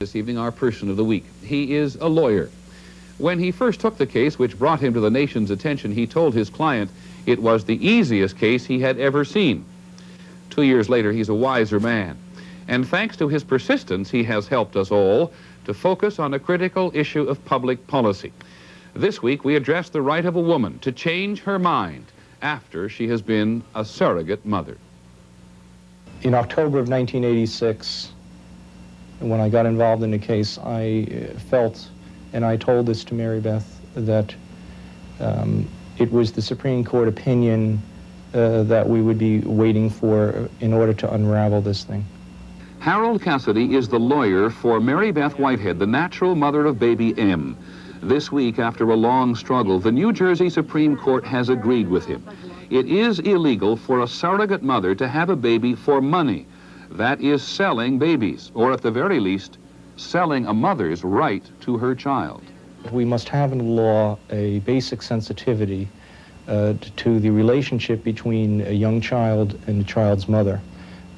This evening, our person of the week. He is a lawyer. When he first took the case, which brought him to the nation's attention, he told his client it was the easiest case he had ever seen. 2 years later, he's a wiser man. And thanks to his persistence, he has helped us all to focus on a critical issue of public policy. This week, we address the right of a woman to change her mind after she has been a surrogate mother. In October of 1986, when I got involved in the case, I felt, and I told this to Mary Beth, that it was the Supreme Court opinion that we would be waiting for in order to unravel this thing. Harold Cassidy is the lawyer for Mary Beth Whitehead, the natural mother of baby M. This week, after a long struggle, the New Jersey Supreme Court has agreed with him. It is illegal for a surrogate mother to have a baby for money. That is selling babies, or at the very least, selling a mother's right to her child. We must have in the law a basic sensitivity to the relationship between a young child and the child's mother,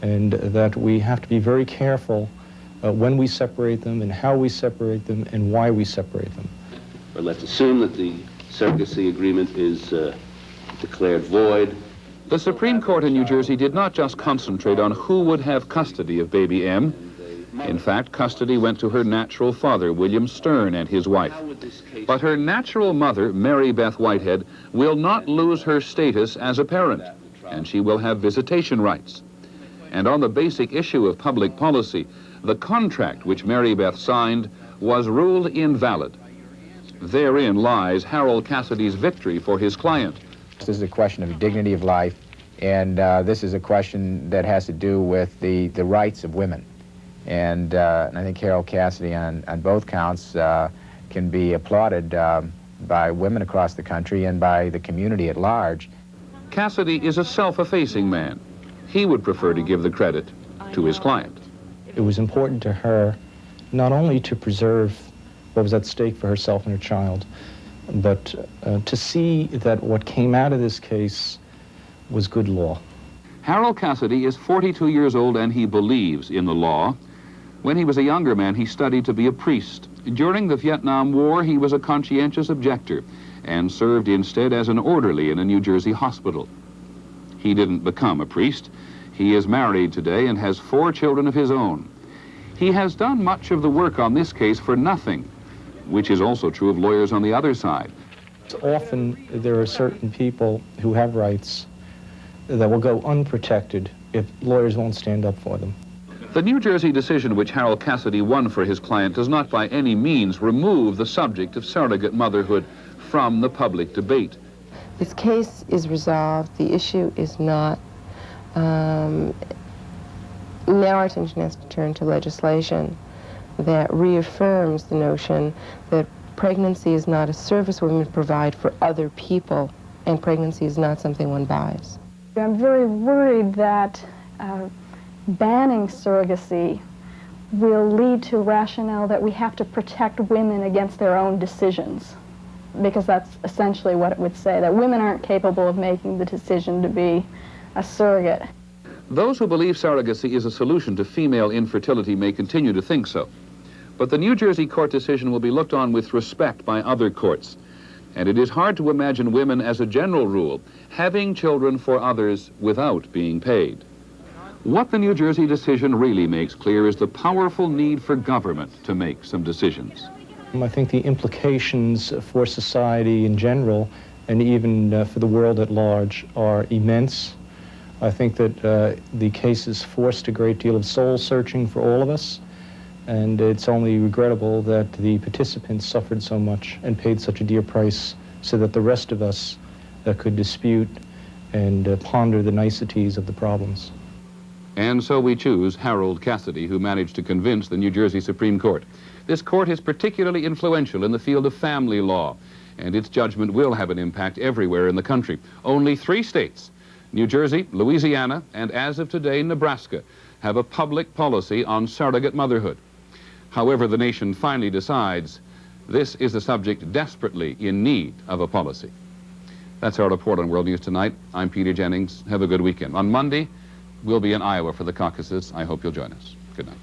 and that we have to be very careful when we separate them and how we separate them and why we separate them. But let's assume that the surrogacy agreement is declared void. The Supreme Court in New Jersey did not just concentrate on who would have custody of baby M. In fact, custody went to her natural father, William Stern, and his wife. But her natural mother, Mary Beth Whitehead, will not lose her status as a parent, and she will have visitation rights. And on the basic issue of public policy, the contract which Mary Beth signed was ruled invalid. Therein lies Harold Cassidy's victory for his client. This is a question of dignity of life, and this is a question that has to do with the rights of women. And I think Harold Cassidy on both counts can be applauded by women across the country and by the community at large. Cassidy is a self-effacing man. He would prefer to give the credit to his client. It was important to her not only to preserve what was at stake for herself and her child, but to see that what came out of this case was good law. Harold Cassidy is 42 years old and he believes in the law. When he was a younger man, he studied to be a priest. During the Vietnam War, he was a conscientious objector and served instead as an orderly in a New Jersey hospital. He didn't become a priest. He is married today and has 4 children of his own. He has done much of the work on this case for nothing, which is also true of lawyers on the other side. Often there are certain people who have rights that will go unprotected if lawyers won't stand up for them. The New Jersey decision which Harold Cassidy won for his client does not by any means remove the subject of surrogate motherhood from the public debate. This case is resolved. The issue is not. Now our attention has to turn to legislation that reaffirms the notion that pregnancy is not a service women provide for other people, and pregnancy is not something one buys. I'm very worried that banning surrogacy will lead to rationale that we have to protect women against their own decisions, because that's essentially what it would say, that women aren't capable of making the decision to be a surrogate. Those who believe surrogacy is a solution to female infertility may continue to think so. But the New Jersey court decision will be looked on with respect by other courts. And it is hard to imagine women, as a general rule, having children for others without being paid. What the New Jersey decision really makes clear is the powerful need for government to make some decisions. I think the implications for society in general, and even for the world at large, are immense. I think that the case has forced a great deal of soul searching for all of us, and it's only regrettable that the participants suffered so much and paid such a dear price so that the rest of us could dispute and ponder the niceties of the problems. And so we choose Harold Cassidy, who managed to convince the New Jersey Supreme Court. This court is particularly influential in the field of family law, and its judgment will have an impact everywhere in the country. Only 3 states, New Jersey, Louisiana, and as of today, Nebraska, have a public policy on surrogate motherhood. However the nation finally decides, this is a subject desperately in need of a policy. That's our report on World News Tonight. I'm Peter Jennings. Have a good weekend. On Monday, we'll be in Iowa for the caucuses. I hope you'll join us. Good night.